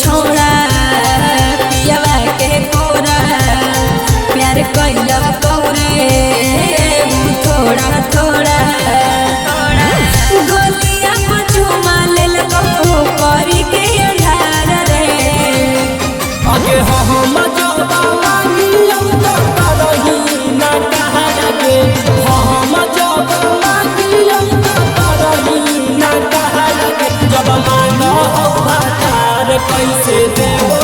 छोड़ा पियावा के कोरा प्यार कैला कोरे थोड़ा थोड़ा गोलियां पर चुमा लेल करी के अंधार रे आगे हम जब मांगियम तो करही ना कहा लगे हम जब मांगियम तो करही ना कहा लगे जब मांगो हवादार कैसे देबो